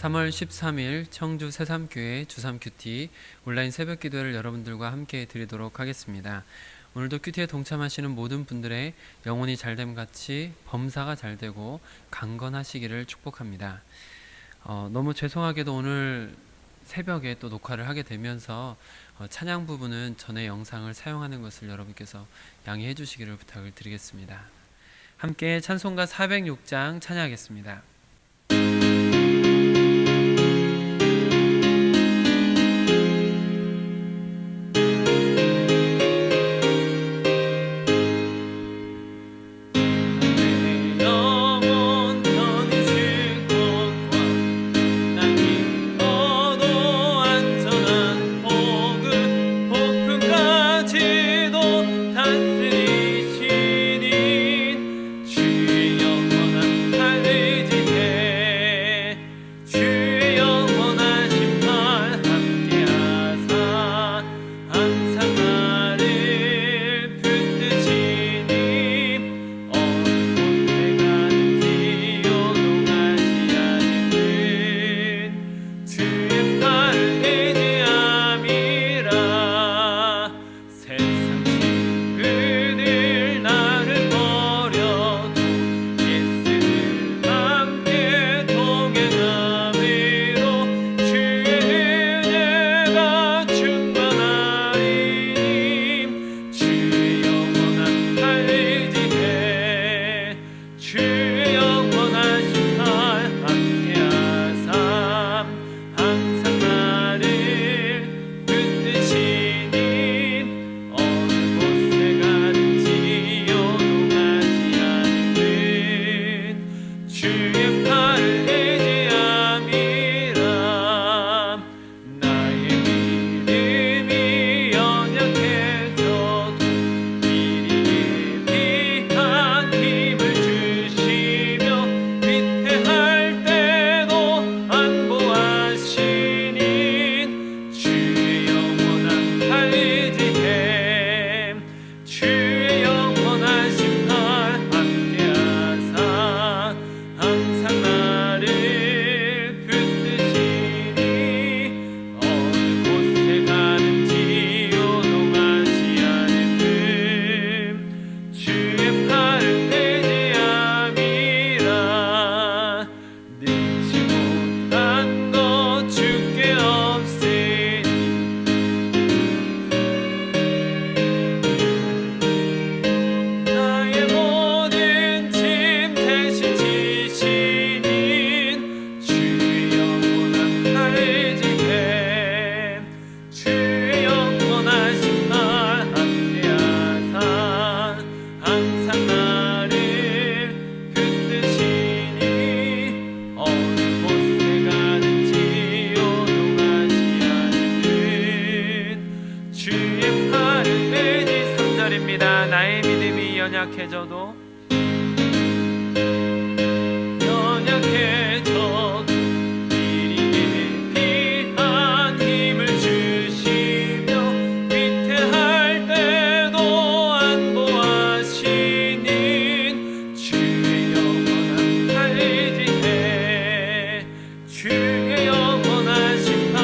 3월 13일 청주 새삼교회 주삼 큐티 온라인 새벽 기도회를 여러분들과 함께 드리도록 하겠습니다. 오늘도 큐티에 동참하시는 모든 분들의 영혼이 잘됨 같이 범사가 잘되고 강건하시기를 축복합니다. 너무 죄송하게도 오늘 새벽에 또 녹화를 하게 되면서 찬양 부분은 전에 영상을 사용하는 것을 여러분께서 양해해 주시기를 부탁을 드리겠습니다. 함께 찬송가 406장 찬양하겠습니다. 나의 믿음이 연약해져도 미리 예비한 힘을 주시며 위태할 때도 안보하시는 주의 영원한 팔지에 주의 영원하신 팔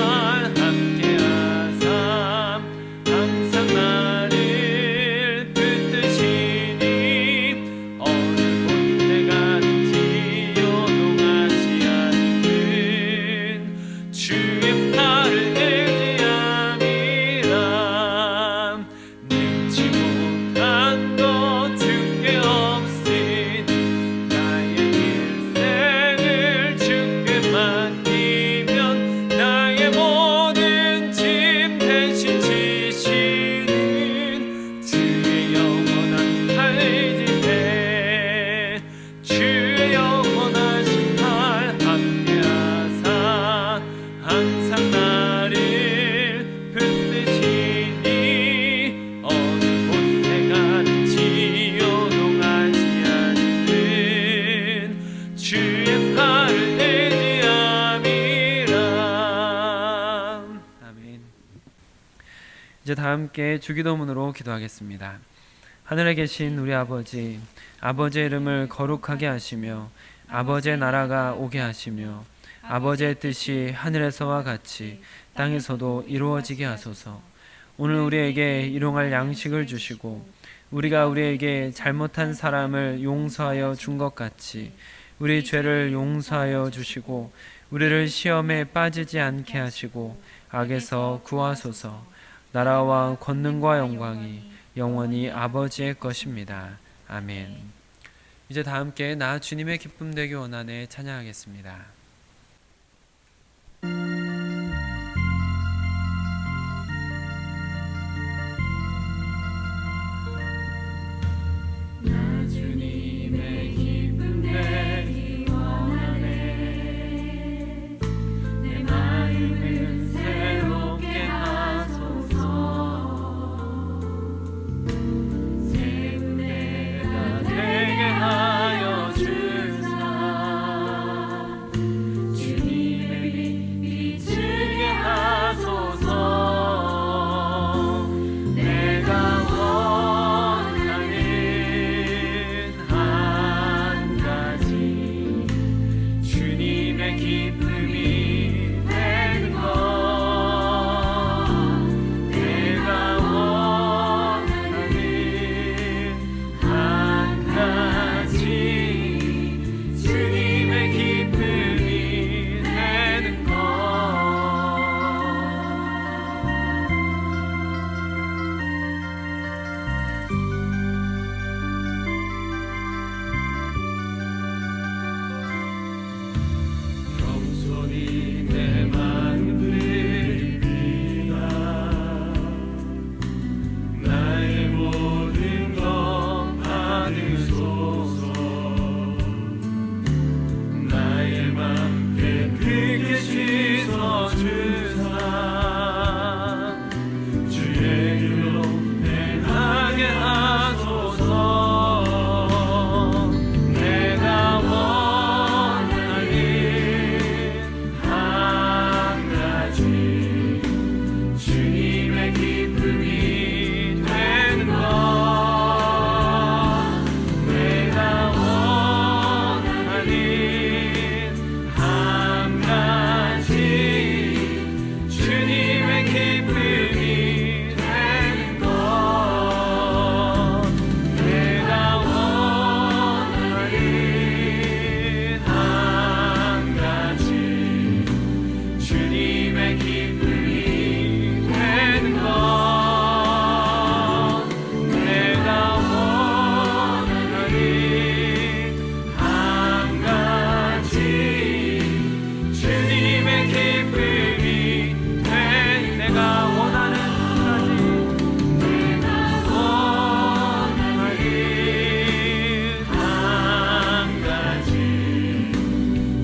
함께하사 항상 나를 붙드시니 어느 곳에 가든지 요동하지 않는 주의 팔을 의지함이라. 능치 못한 것 주께 없으니 나의 일생을 주께 맡기면 나의 모든 짐 대신 지시는 주의 영원한 팔지에 주의 영원하신 팔 함께하사 항상 나를 붙드시니 어느 곳에 가든지 요동하지 않는 주의 팔을 의지함이라. 아멘. 이제 다 함께 주기도문으로 기도하겠습니다. 하늘에 계신 우리 아버지, 아버지의 이름을 거룩하게 하시며 아버지의 나라가 오게 하시며 아버지의 뜻이 하늘에서와 같이 땅에서도 이루어지게 하소서. 오늘 우리에게 일용할 양식을 주시고 우리가 우리에게 잘못한 사람을 용서하여 준 것 같이 우리 죄를 용서하여 주시고 우리를 시험에 빠지지 않게 하시고 악에서 구하소서. 나라와 권능과 영광이 영원히 아버지의 것입니다. 아멘. 이제 다 함께 나 주님의 기쁨 되기 원하네 찬양하겠습니다. 나 주님의 기쁨 되기 원하네. 내 마음을 새롭게 하소서. 새 은혜가 되게 하여 주사. 주님의 빛 비추게 하소서. 내가 원하는 한 가지 주님의 기쁨이 되는 것. 내가 원하는 한 가지 주님의 기쁨이 되는 것. 겸손히 내 마음을 드립니다. 나의 모든 것 받으소서. 나의 맘 깨끗게 씻어주사. 주의 길로 행하게 하소서. 내가 원하는 한 가지 주님의 기쁨이 되는 것. 내가 원하는 한 가지 주님의 기쁨이 되는 것. 내가 원하는 한 가지 주님의 기쁨이 되는 것. 내가 원하는 한 가지 주님의 기쁨이 되는. 내가 원하는 한 가지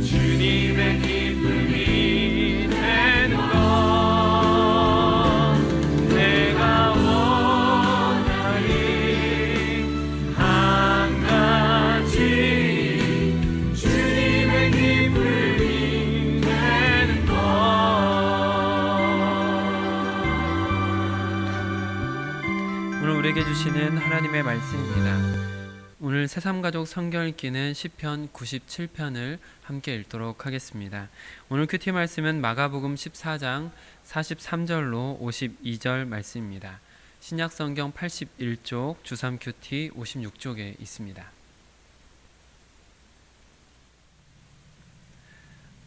주님의 기쁨이 되는 것. 내가 원하는 한 가지 주님의 기쁨이 되는 것. 오늘 우리에게 주시는 하나님의 말씀입니다. 오늘 새삼가족 성경 읽기는 시편 97편을 함께 읽도록 하겠습니다. 오늘 큐티 말씀은 마가복음 14장 43절로 52절 말씀입니다. 신약성경 81쪽, 주3 큐티 56쪽에 있습니다.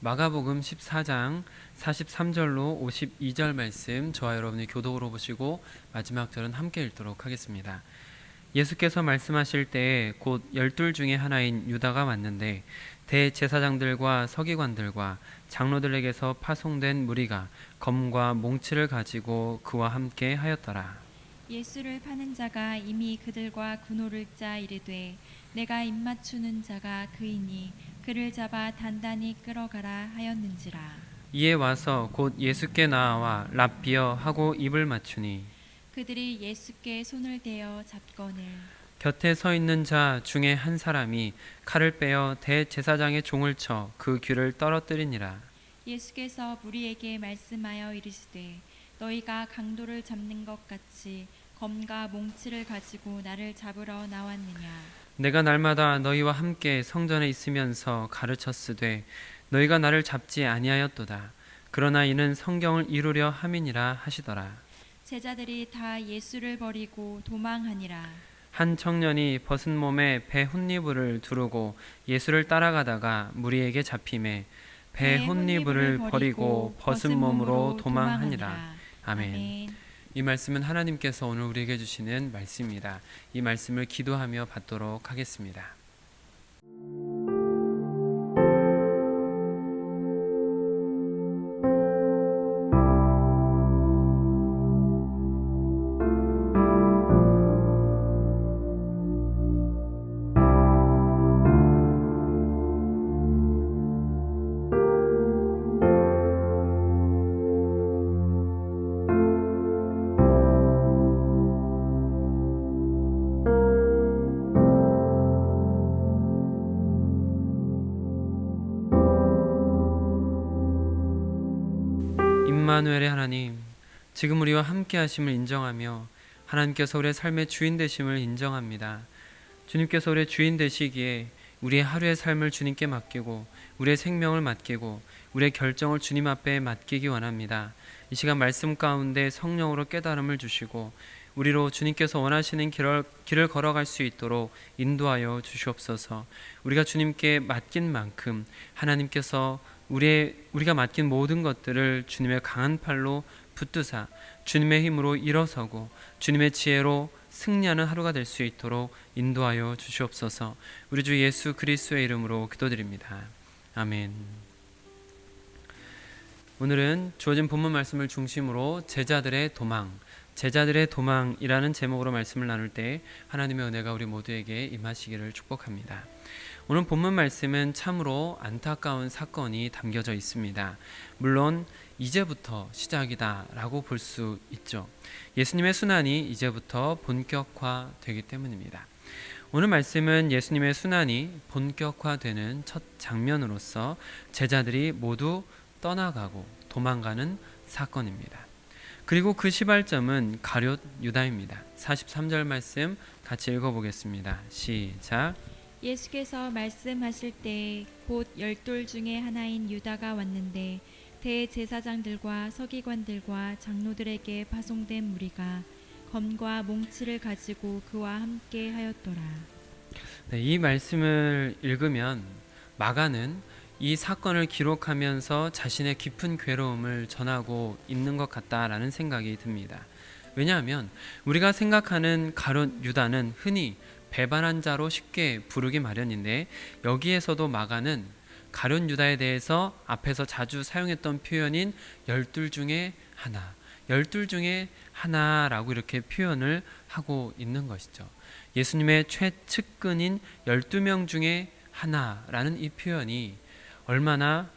마가복음 14장 43절로 52절 말씀, 저와 여러분이 교독으로 보시고 마지막 절은 함께 읽도록 하겠습니다. 예수께서 말씀하실 때에 곧 12 중에 하나인 유다가 왔는데 대제사장들과 서기관들과 장로들에게서 파송된 무리가 검과 몽치를 가지고 그와 함께 하였더라. 예수를 파는 자가 이미 그들과 군호를 짜 이르되 내가 입맞추는 자가 그이니 그를 잡아 단단히 끌어가라 하였는지라. 이에 와서 곧 예수께 나아와 랍비여 하고 입을 맞추니 그들이 예수께 손을 대어 잡거늘 곁에 서 있는 자 중에 한 사람이 칼을 빼어 대제사장의 종을 쳐 그 귀를 떨어뜨리니라. 예수께서 무리에게 말씀하여 이르시되 너희가 강도를 잡는 것 같이 검과 몽치를 가지고 나를 잡으러 나왔느냐. 내가 날마다 너희와 함께 성전에 있으면서 가르쳤으되 너희가 나를 잡지 아니하였도다. 그러나 이는 성경을 이루려 함이니라 하시더라. 제자들이 다 예수를 버리고 도망하니라. 한 청년이 벗은 몸에 배 혼니부를 두르고 예수를 따라가다가 무리에게 잡힘에 배 혼니부를 버리고 벗은 몸으로 도망하니라. 아멘. 이 말씀은 하나님께서 오늘 우리에게 주시는 말씀입니다. 이 말씀을 기도하며 받도록 하겠습니다. 임마누엘의 하나님, 지금 우리와 함께 하심을 인정하며 하나님께서 우리의 삶의 주인 되심을 인정합니다. 주님께서 우리의 주인 되시기에 우리의 하루의 삶을 주님께 맡기고 우리의 생명을 맡기고 우리의 결정을 주님 앞에 맡기기 원합니다. 이 시간 말씀 가운데 성령으로 깨달음을 주시고 우리로 주님께서 원하시는 길을 걸어갈 수 있도록 인도하여 주시옵소서. 우리가 주님께 맡긴 만큼 하나님께서 우리가 맡긴 모든 것들을 주님의 강한 팔로 붙드사 주님의 힘으로 일어서고 주님의 지혜로 승리하는 하루가 될 수 있도록 인도하여 주시옵소서. 우리 주 예수 그리스도의 이름으로 기도드립니다. 아멘. 오늘은 주어진 본문 말씀을 중심으로 제자들의 도망이라는 제목으로 말씀을 나눌 때 하나님의 은혜가 우리 모두에게 임하시기를 축복합니다. 오늘 본문 말씀은 참으로 안타까운 사건이 담겨져 있습니다. 물론 이제부터 시작이다라고 볼 수 있죠. 예수님의 순환이 이제부터 본격화되기 때문입니다. 오늘 말씀은 예수님의 순환이 본격화되는 첫 장면으로서 제자들이 모두 떠나가고 도망가는 사건입니다. 그리고 그 시발점은 가룟 유다입니다. 43절 말씀 같이 읽어보겠습니다. 시작. 예수께서 말씀하실 때 곧 12 중에 하나인 유다가 왔는데 대제사장들과 서기관들과 장로들에게 파송된 무리가 검과 몽치를 가지고 그와 함께 하였더라. 이 말씀을 읽으면 마가는 이 사건을 기록하면서 자신의 깊은 괴로움을 전하고 있는 것 같다라는 생각이 듭니다. 왜냐하면 우리가 생각하는 가룟 유다는 흔히 배반한 자로 쉽게 부르기 마련인데 여기에서도 마가는 가룟 유다에 대해서 앞에서 자주 사용했던 표현인 12 중에 하나라고 이렇게 표현을 하고 있는 것이죠. 예수님의 최측근인 12명 중에 하나라는 이 표현이 얼마나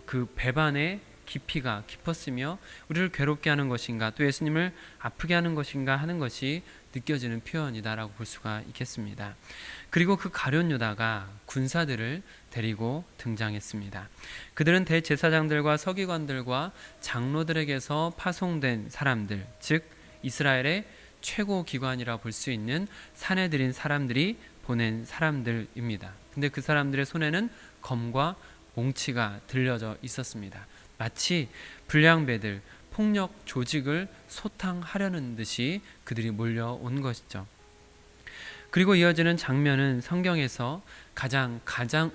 그 배반의 깊이가 깊었으며 우리를 괴롭게 하는 것인가 또 예수님을 아프게 하는 것인가 하는 것이 느껴지는 표현이다라고 볼 수가 있겠습니다. 그리고 그 가룟 유다가 군사들을 데리고 등장했습니다. 그들은 대제사장들과 서기관들과 장로들에게서 파송된 사람들, 즉 이스라엘의 최고 기관이라 볼 수 있는 사내들인 사람들이 보낸 사람들입니다. 근데 그 사람들의 손에는 검과 몽치가 들려져 있었습니다. 마치 불량배들, 폭력 조직을 소탕하려는 듯이 그들이 몰려온 것이죠. 그리고 이어지는 장면은 성경에서 가장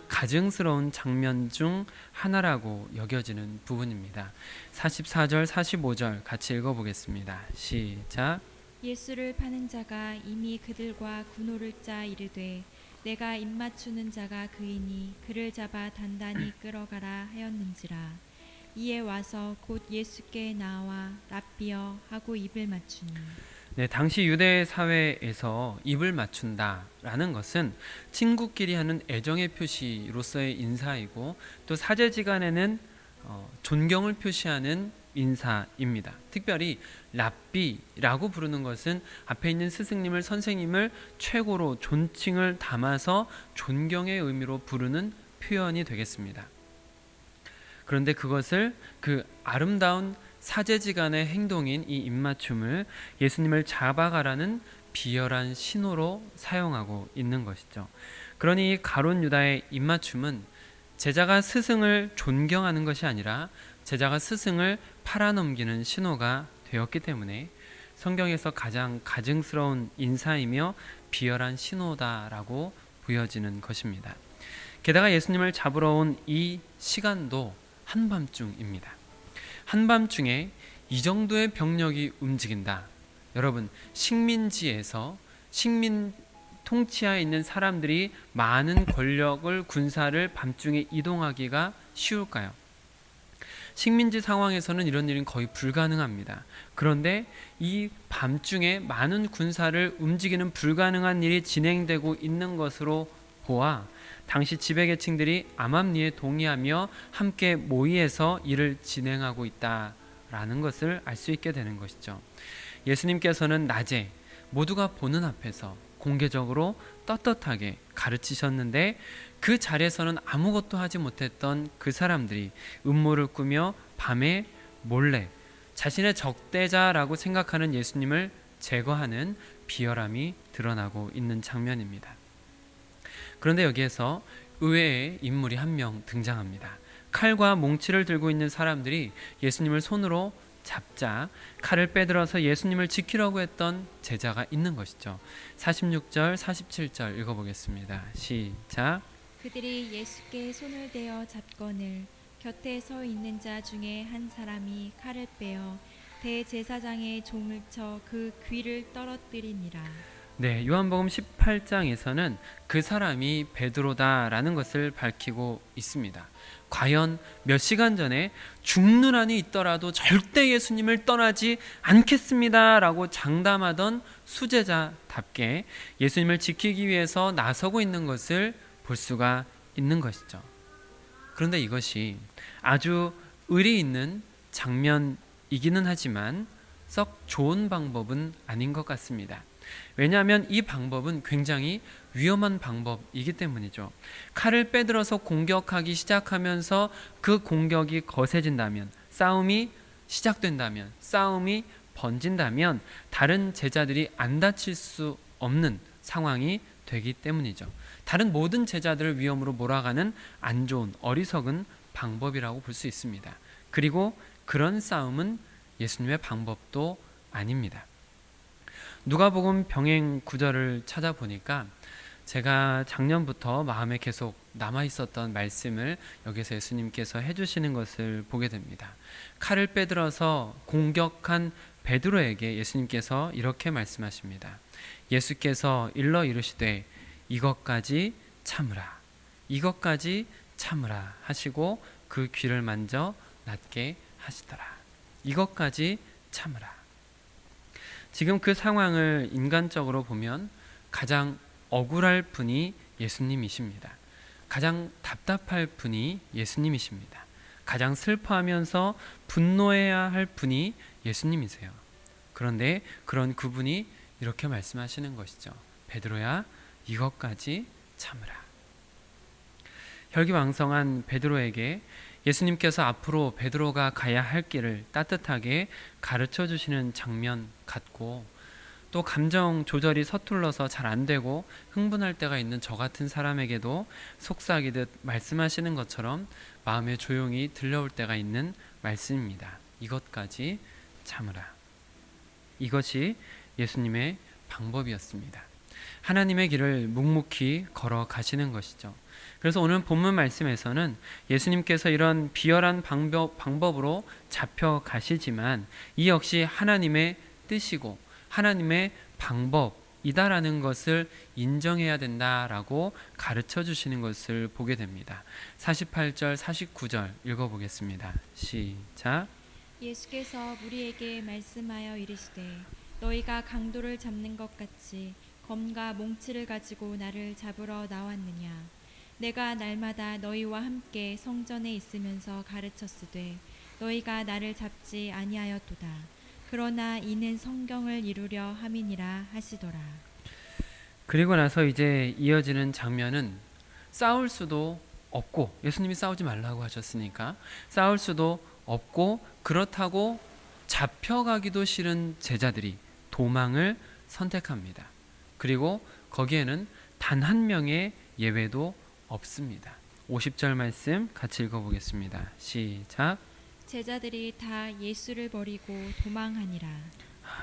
가증스러운 장면 중 하나라고 여겨지는 부분입니다. 44절, 45절 같이 읽어보겠습니다. 시작. 예수를 파는 자가 이미 그들과 군호를 짜 이르되 내가 입맞추는 자가 그이니 그를 잡아 단단히 끌어가라 하였는지라. 이에 와서 곧 예수께 나와 랍비여 하고 입을 맞추니. 당시 유대 사회에서 입을 맞춘다라는 것은 친구끼리 하는 애정의 표시로서의 인사이고 또 사제지간에는 존경을 표시하는 인사입니다. 특별히 랍비라고 부르는 것은 앞에 있는 스승님을 선생님을 최고로 존칭을 담아서 존경의 의미로 부르는 표현이 되겠습니다. 그런데 그것을 그 아름다운 사제지간의 행동인 이 입맞춤을 예수님을 잡아가라는 비열한 신호로 사용하고 있는 것이죠. 그러니 이 가룟 유다의 입맞춤은 제자가 스승을 존경하는 것이 아니라 제자가 스승을 팔아넘기는 신호가 되었기 때문에 성경에서 가장 가증스러운 인사이며 비열한 신호다라고 보여지는 것입니다. 게다가 예수님을 잡으러 온 이 시간도 한밤중입니다. 한밤중에 이 정도의 병력이 움직인다. 여러분, 식민지에서 식민 통치하에 있는 사람들이 많은 권력을 군사를 밤중에 이동하기가 쉬울까요? 식민지 상황에서는 이런 일은 거의 불가능합니다. 그런데 이 밤중에 많은 군사를 움직이는 불가능한 일이 진행되고 있는 것으로 보아 당시 지배계층들이 암암리에 동의하며 함께 모의해서 일을 진행하고 있다라는 것을 알 수 있게 되는 것이죠. 예수님께서는 낮에 모두가 보는 앞에서 공개적으로 떳떳하게 가르치셨는데 그 자리에서는 아무것도 하지 못했던 그 사람들이 음모를 꾸며 밤에 몰래 자신의 적대자라고 생각하는 예수님을 제거하는 비열함이 드러나고 있는 장면입니다. 그런데 여기에서 의외의 인물이 한 명 등장합니다. 칼과 몽치를 들고 있는 사람들이 예수님을 손으로 잡자 칼을 빼들어서 예수님을 지키려고 했던 제자가 있는 것이죠. 46절, 47절 읽어보겠습니다. 시작. 그들이 예수께 손을 대어 잡거늘 곁에 서 있는 자 중에 한 사람이 칼을 빼어 대제사장의 종을 쳐 그 귀를 떨어뜨리니라. 네, 요한복음 18장에서는 그 사람이 베드로다라는 것을 밝히고 있습니다. 과연 몇 시간 전에 죽는 한이 있더라도 절대 예수님을 떠나지 않겠습니다라고 장담하던 수제자답게 예수님을 지키기 위해서 나서고 있는 것을 볼 수가 있는 것이죠. 그런데 이것이 아주 의리 있는 장면이기는 하지만 썩 좋은 방법은 아닌 것 같습니다. 왜냐하면 이 방법은 굉장히 위험한 방법이기 때문이죠. 칼을 빼들어서 공격하기 시작하면서 그 공격이 거세진다면, 싸움이 시작된다면, 싸움이 번진다면 다른 제자들이 안 다칠 수 없는 상황이 되기 때문이죠. 다른 모든 제자들을 위험으로 몰아가는 안 좋은 어리석은 방법이라고 볼 수 있습니다. 그리고 그런 싸움은 예수님의 방법도 아닙니다. 누가복음 병행 구절을 찾아보니까 제가 작년부터 마음에 계속 남아있었던 말씀을 여기서 예수님께서 해주시는 것을 보게 됩니다. 칼을 빼들어서 공격한 베드로에게 예수님께서 이렇게 말씀하십니다. 예수께서 일러 이르시되 이것까지 참으라, 이것까지 참으라 하시고 그 귀를 만져 낫게 하시더라. 이것까지 참으라. 지금 그 상황을 인간적으로 보면 가장 억울할 분이 예수님이십니다. 가장 답답할 분이 예수님이십니다. 가장 슬퍼하면서 분노해야 할 분이 예수님이세요. 그런데 그런 그분이 이렇게 말씀하시는 것이죠. 베드로야, 이것까지 참으라. 혈기왕성한 베드로에게 예수님께서 앞으로 베드로가 가야 할 길을 따뜻하게 가르쳐 주시는 장면 같고, 또 감정 조절이 서툴러서 잘 안 되고 흥분할 때가 있는 저 같은 사람에게도 속삭이듯 말씀하시는 것처럼 마음에 조용히 들려올 때가 있는 말씀입니다. 이것까지 참으라. 이것이 예수님의 방법이었습니다. 하나님의 길을 묵묵히 걸어가시는 것이죠. 그래서 오늘 본문 말씀에서는 예수님께서 이런 비열한 방법으로 잡혀가시지만 이 역시 하나님의 뜻이고 하나님의 방법이다라는 것을 인정해야 된다라고 가르쳐 주시는 것을 보게 됩니다. 48절, 49절 읽어보겠습니다. 시작. 예수께서 무리에게 말씀하여 이르시되 너희가 강도를 잡는 것 같이 검과 몽치를 가지고 나를 잡으러 나왔느냐. 내가 날마다 너희와 함께 성전에 있으면서 가르쳤으되 너희가 나를 잡지 아니하였도다. 그러나 이는 성경을 이루려 함이니라 하시더라. 그리고 나서 이제 이어지는 장면은 싸울 수도 없고, 예수님이 싸우지 말라고 하셨으니까 싸울 수도 없고, 그렇다고 잡혀가기도 싫은 제자들이 도망을 선택합니다. 그리고 거기에는 단 한 명의 예외도 없습니다. 50절 말씀 같이 읽어보겠습니다. 시작. 제자들이 다 예수를 버리고 도망하니라.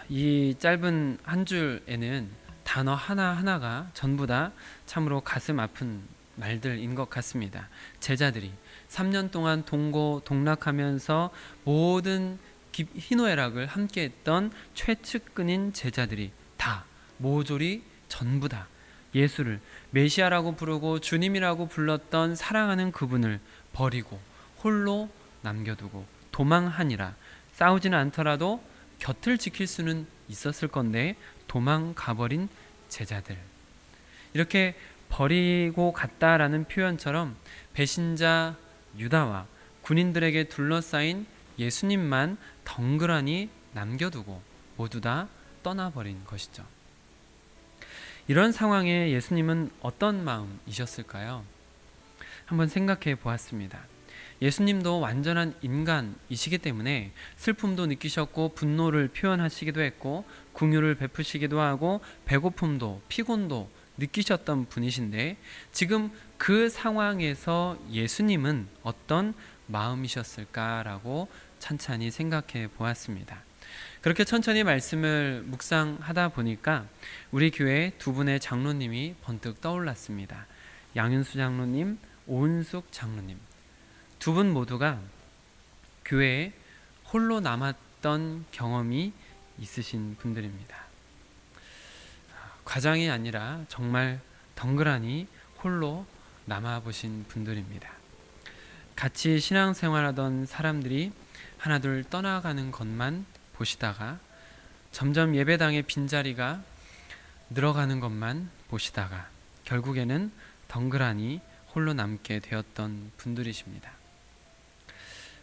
이 짧은 한 줄에는 단어 하나하나가 전부 다 참으로 가슴 아픈 말들인 것 같습니다. 제자들이 3년 동안 동고동락하면서 모든 희노애락을 함께했던 최측근인 제자들이 다 모조리 전부 다 예수를 메시아라고 부르고 주님이라고 불렀던 사랑하는 그분을 버리고 홀로 남겨두고 도망하니라. 싸우지는 않더라도 곁을 지킬 수는 있었을 건데 도망가버린 제자들. 이렇게 버리고 갔다라는 표현처럼 배신자 유다와 군인들에게 둘러싸인 예수님만 덩그러니 남겨두고 모두 다 떠나버린 것이죠. 이런 상황에 예수님은 어떤 마음이셨을까요? 한번 생각해 보았습니다. 예수님도 완전한 인간이시기 때문에 슬픔도 느끼셨고 분노를 표현하시기도 했고 긍휼을 베푸시기도 하고 배고픔도 피곤도 느끼셨던 분이신데 지금 그 상황에서 예수님은 어떤 마음이셨을까라고 찬찬히 생각해 보았습니다. 그렇게 천천히 말씀을 묵상하다 보니까 우리 교회 두 분의 장로님이 번뜩 떠올랐습니다. 양윤수 장로님, 오은숙 장로님. 두 분 모두가 교회에 홀로 남았던 경험이 있으신 분들입니다. 과장이 아니라 정말 덩그러니 홀로 남아보신 분들입니다. 같이 신앙생활하던 사람들이 하나둘 떠나가는 것만 보시다가 점점 예배당의 빈자리가 늘어가는 것만 보시다가 결국에는 덩그러니 홀로 남게 되었던 분들이십니다.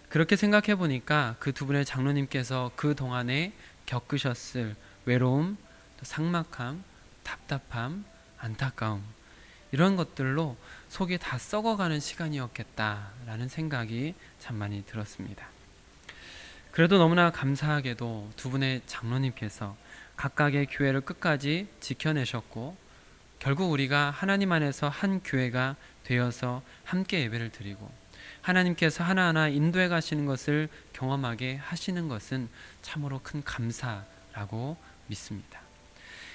그렇게 생각해 보니까 그 두 분의 장로님께서 그 동안에 겪으셨을 외로움, 삭막함, 답답함, 안타까움 이런 것들로 속이 다 썩어가는 시간이었겠다라는 생각이 참 많이 들었습니다. 그래도 너무나 감사하게도 두 분의 장로님께서 각각의 교회를 끝까지 지켜내셨고 결국 우리가 하나님 안에서 한 교회가 되어서 함께 예배를 드리고 하나님께서 하나하나 인도해 가시는 것을 경험하게 하시는 것은 참으로 큰 감사라고 믿습니다.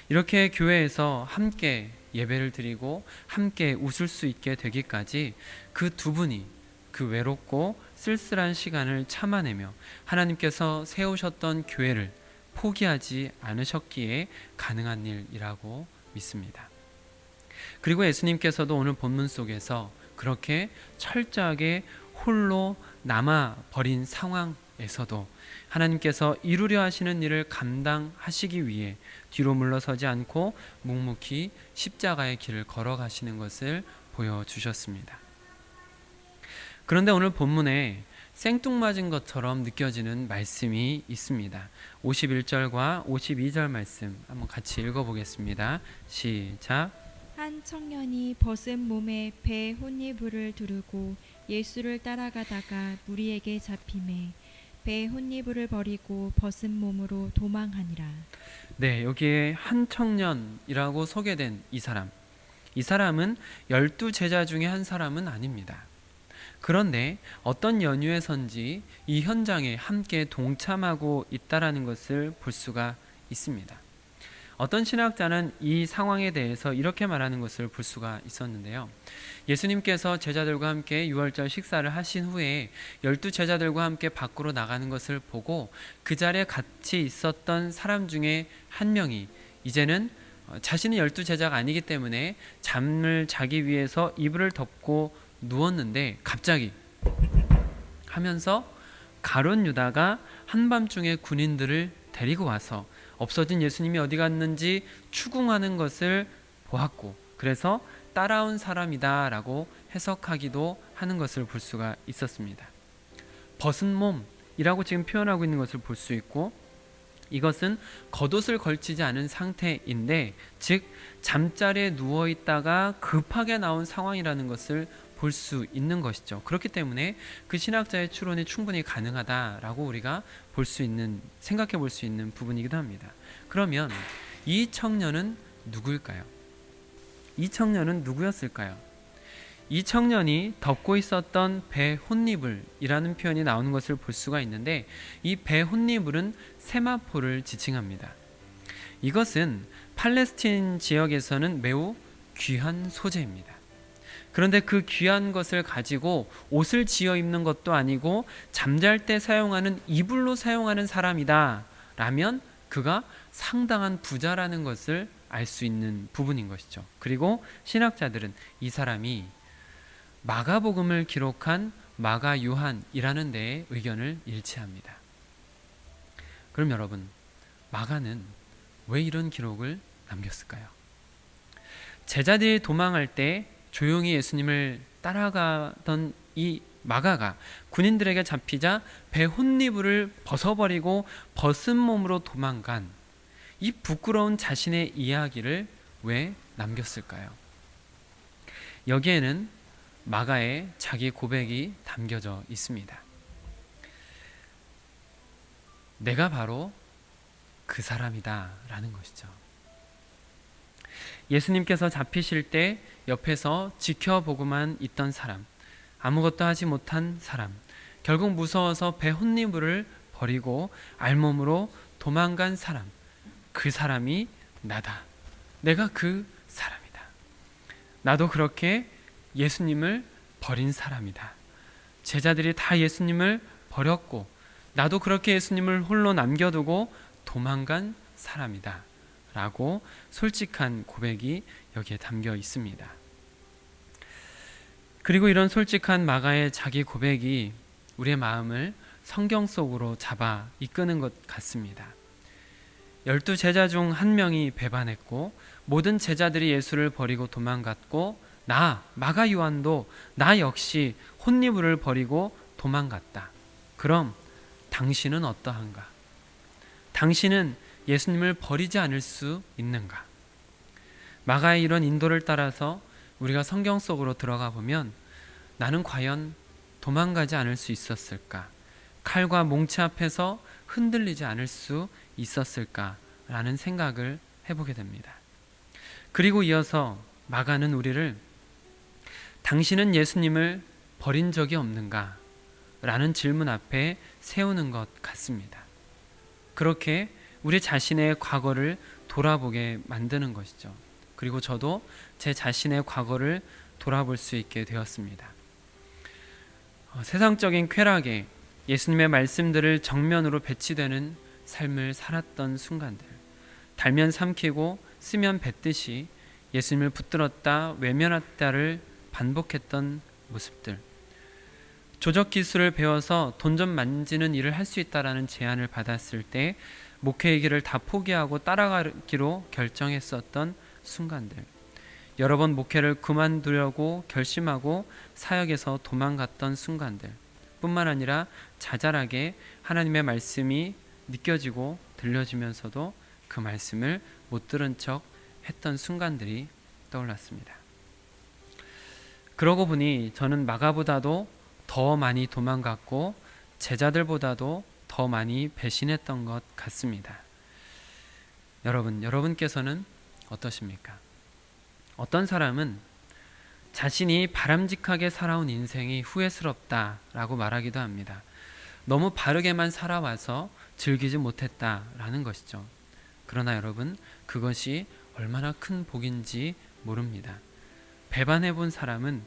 이렇게 교회에서 함께 예배를 드리고 함께 웃을 수 있게 되기까지 그 두 분이 그 외롭고 쓸쓸한 시간을 참아내며 하나님께서 세우셨던 교회를 포기하지 않으셨기에 가능한 일이라고 믿습니다. 그리고 예수님께서도 오늘 본문 속에서 그렇게 철저하게 홀로 남아버린 상황에서도 하나님께서 이루려 하시는 일을 감당하시기 위해 뒤로 물러서지 않고 묵묵히 십자가의 길을 걸어가시는 것을 보여주셨습니다. 그런데 오늘 본문에 생뚱맞은 것처럼 느껴지는 말씀이 있습니다. 51절과 52절 말씀 한번 같이 읽어보겠습니다. 시작. 한 청년이 벗은 몸에 배 혼이불을 두르고 예수를 따라가다가 무리에게 잡히매 배 혼이불을 버리고 벗은 몸으로 도망하니라. 네, 여기에 한 청년이라고 소개된 이 사람은 12제자 중에 한 사람은 아닙니다. 그런데 어떤 연유에선지 이 현장에 함께 동참하고 있다라는 것을 볼 수가 있습니다. 어떤 신학자는 이 상황에 대해서 이렇게 말하는 것을 볼 수가 있었는데요. 예수님께서 제자들과 함께 유월절 식사를 하신 후에 12제자들과 함께 밖으로 나가는 것을 보고 그 자리에 같이 있었던 사람 중에 한 명이 이제는 자신은 12제자가 아니기 때문에 잠을 자기 위해서 이불을 덮고 누웠는데 갑자기 하면서 가룟 유다가 한밤중에 군인들을 데리고 와서 없어진 예수님이 어디 갔는지 추궁하는 것을 보았고 그래서 따라온 사람이다 라고 해석하기도 하는 것을 볼 수가 있었습니다. 벗은 몸이라고 지금 표현하고 있는 것을 볼 수 있고 이것은 겉옷을 걸치지 않은 상태인데 즉 잠자리에 누워있다가 급하게 나온 상황이라는 것을 볼 수 있는 것이죠. 그렇기 때문에 그 신학자의 추론이 충분히 가능하다라고 우리가 볼 수 있는 생각해 볼 수 있는 부분이기도 합니다. 그러면 이 청년은 누구일까요? 이 청년은 누구였을까요? 이 청년이 덮고 있었던 배 혼니불이라는 표현이 나오는 것을 볼 수가 있는데, 이 배 혼니불은 세마포를 지칭합니다. 이것은 팔레스틴 지역에서는 매우 귀한 소재입니다. 그런데 그 귀한 것을 가지고 옷을 지어 입는 것도 아니고 잠잘 때 사용하는 이불로 사용하는 사람이다 라면 그가 상당한 부자라는 것을 알 수 있는 부분인 것이죠. 그리고 신학자들은 이 사람이 마가복음을 기록한 마가 요한이라는 데에 의견을 일치합니다. 그럼 여러분, 마가는 왜 이런 기록을 남겼을까요? 제자들이 도망할 때 조용히 예수님을 따라가던 이 마가가 군인들에게 잡히자 배 혼니불을 벗어버리고 벗은 몸으로 도망간 이 부끄러운 자신의 이야기를 왜 남겼을까요? 여기에는 마가의 자기 고백이 담겨져 있습니다. 내가 바로 그 사람이다 라는 것이죠. 예수님께서 잡히실 때 옆에서 지켜보고만 있던 사람, 아무것도 하지 못한 사람, 결국 무서워서 배 혼니불을 버리고 알몸으로 도망간 사람, 그 사람이 나다. 내가 그 사람이다. 나도 그렇게 예수님을 버린 사람이다. 제자들이 다 예수님을 버렸고 나도 그렇게 예수님을 홀로 남겨두고 도망간 사람이다 라고 솔직한 고백이 여기에 담겨 있습니다. 그리고 이런 솔직한 마가의 자기 고백이 우리의 마음을 성경 속으로 잡아 이끄는 것 같습니다. 12제자 중 한 명이 배반했고 모든 제자들이 예수를 버리고 도망갔고 나 마가 요한도 나 역시 혼니불을 버리고 도망갔다. 그럼 당신은 어떠한가? 당신은 예수님을 버리지 않을 수 있는가? 마가의 이런 인도를 따라서 우리가 성경 속으로 들어가 보면 나는 과연 도망가지 않을 수 있었을까? 칼과 몽치 앞에서 흔들리지 않을 수 있었을까라는 생각을 해보게 됩니다. 그리고 이어서 마가는 우리를 당신은 예수님을 버린 적이 없는가? 라는 질문 앞에 세우는 것 같습니다. 그렇게 우리 자신의 과거를 돌아보게 만드는 것이죠. 그리고 저도 제 자신의 과거를 돌아볼 수 있게 되었습니다. 세상적인 쾌락에 예수님의 말씀들을 정면으로 배치되는 삶을 살았던 순간들, 달면 삼키고 쓰면 뱉듯이 예수님을 붙들었다 외면했다를 반복했던 모습들, 조적 기술을 배워서 돈 좀 만지는 일을 할 수 있다라는 제안을 받았을 때 목회의 길을 다 포기하고 따라가기로 결정했었던 순간들, 여러 번 목회를 그만두려고 결심하고 사역에서 도망갔던 순간들 뿐만 아니라 자잘하게 하나님의 말씀이 느껴지고 들려지면서도 그 말씀을 못 들은 척 했던 순간들이 떠올랐습니다. 그러고 보니 저는 마가보다도 더 많이 도망갔고 제자들보다도 더 많이 배신했던 것 같습니다. 여러분께서는 어떠십니까? 어떤 사람은 자신이 바람직하게 살아온 인생이 후회스럽다라고 말하기도 합니다. 너무 바르게만 살아와서 즐기지 못했다라는 것이죠. 그러나 여러분, 그것이 얼마나 큰 복인지 모릅니다. 배반해 본 사람은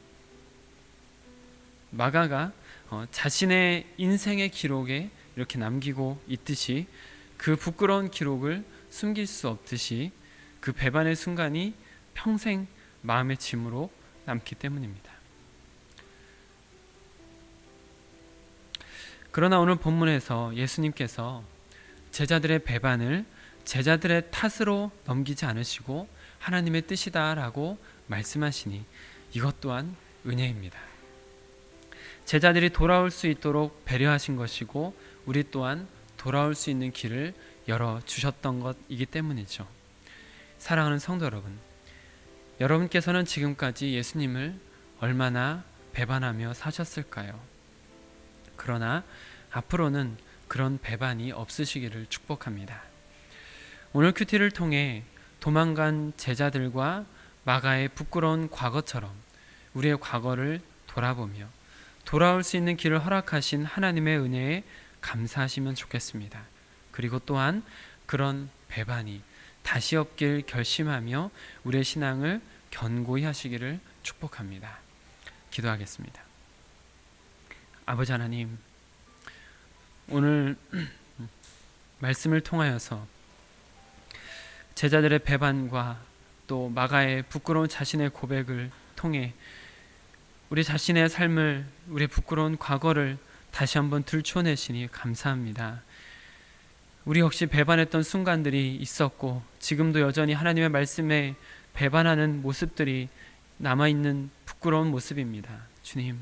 마가가 자신의 인생의 기록에 이렇게 남기고 있듯이 그 부끄러운 기록을 숨길 수 없듯이 그 배반의 순간이 평생 마음의 짐으로 남기 때문입니다. 그러나 오늘 본문에서 예수님께서 제자들의 배반을 제자들의 탓으로 넘기지 않으시고 하나님의 뜻이다라고 말씀하시니 이것 또한 은혜입니다. 제자들이 돌아올 수 있도록 배려하신 것이고 우리 또한 돌아올 수 있는 길을 열어주셨던 것이기 때문이죠. 사랑하는 성도 여러분, 여러분께서는 지금까지 예수님을 얼마나 배반하며 사셨을까요? 그러나 앞으로는 그런 배반이 없으시기를 축복합니다. 오늘 큐티를 통해 도망간 제자들과 마가의 부끄러운 과거처럼 우리의 과거를 돌아보며 돌아올 수 있는 길을 허락하신 하나님의 은혜에 감사하시면 좋겠습니다. 그리고 또한 그런 배반이 다시 없길 결심하며 우리의 신앙을 견고히 하시기를 축복합니다. 기도하겠습니다. 아버지 하나님, 오늘 말씀을 통하여서 제자들의 배반과 또 마가의 부끄러운 자신의 고백을 통해 우리 자신의 삶을, 우리의 부끄러운 과거를 다시 한번 들춰내시니 감사합니다. 우리 역시 배반했던 순간들이 있었고 지금도 여전히 하나님의 말씀에 배반하는 모습들이 남아있는 부끄러운 모습입니다. 주님,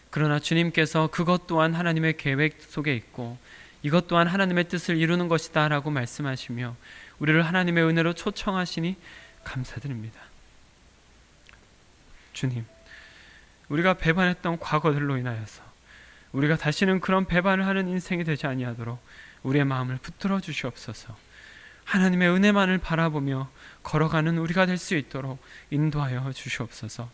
그러나 주님께서 그것 또한 하나님의 계획 속에 있고 이것 또한 하나님의 뜻을 이루는 것이다 라고 말씀하시며 우리를 하나님의 은혜로 초청하시니 감사드립니다. 주님, 우리가 배반했던 과거들로 인하여서 우리가 다시는 그런 배반을 하는 인생이 되지 아니하도록 우리의 마음을 붙들어 주시옵소서. 하나님의 은혜만을 바라보며 걸어가는 우리가 될 수 있도록 인도하여 주시옵소서.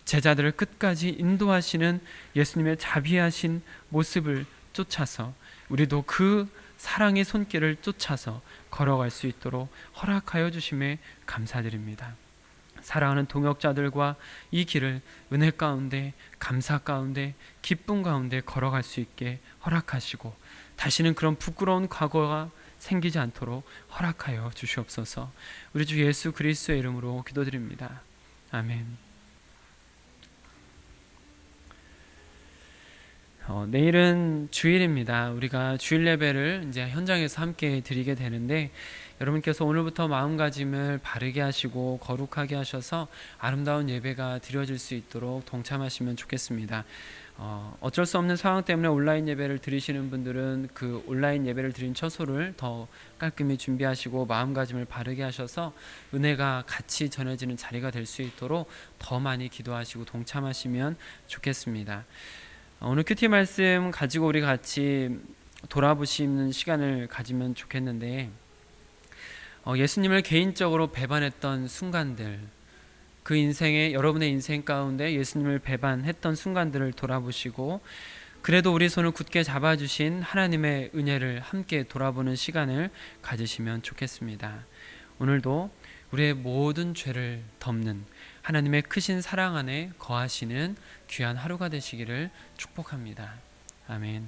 제자들을 끝까지 인도하시는 예수님의 자비하신 모습을 쫓아서 우리도 그 사랑의 손길을 쫓아서 걸어갈 수 있도록 허락하여 주심에 감사드립니다. 사랑하는 동역자들과 이 길을 은혜 가운데, 감사 가운데, 기쁨 가운데 걸어갈 수 있게 허락하시고 다시는 그런 부끄러운 과거가 생기지 않도록 허락하여 주시옵소서. 우리 주 예수 그리스도의 이름으로 기도드립니다. 아멘. 내일은 주일입니다. 우리가 주일 예배를 이제 현장에서 함께 드리게 되는데 여러분께서 오늘부터 마음가짐을 바르게 하시고 거룩하게 하셔서 아름다운 예배가 드려질 수 있도록 동참하시면 좋겠습니다. 어쩔 수 없는 상황 때문에 온라인 예배를 드리시는 분들은 그 온라인 예배를 드린 처소를 더 깔끔히 준비하시고 마음가짐을 바르게 하셔서 은혜가 같이 전해지는 자리가 될 수 있도록 더 많이 기도하시고 동참하시면 좋겠습니다. 오늘 큐티 말씀 가지고 우리 같이 돌아보시는 시간을 가지면 좋겠는데 예수님을 개인적으로 배반했던 순간들, 그 인생의 여러분의 인생 가운데 예수님을 배반했던 순간들을 돌아보시고 그래도 우리 손을 굳게 잡아주신 하나님의 은혜를 함께 돌아보는 시간을 가지시면 좋겠습니다. 오늘도 우리의 모든 죄를 덮는 하나님의 크신 사랑 안에 거하시는 귀한 하루가 되시기를 축복합니다. 아멘.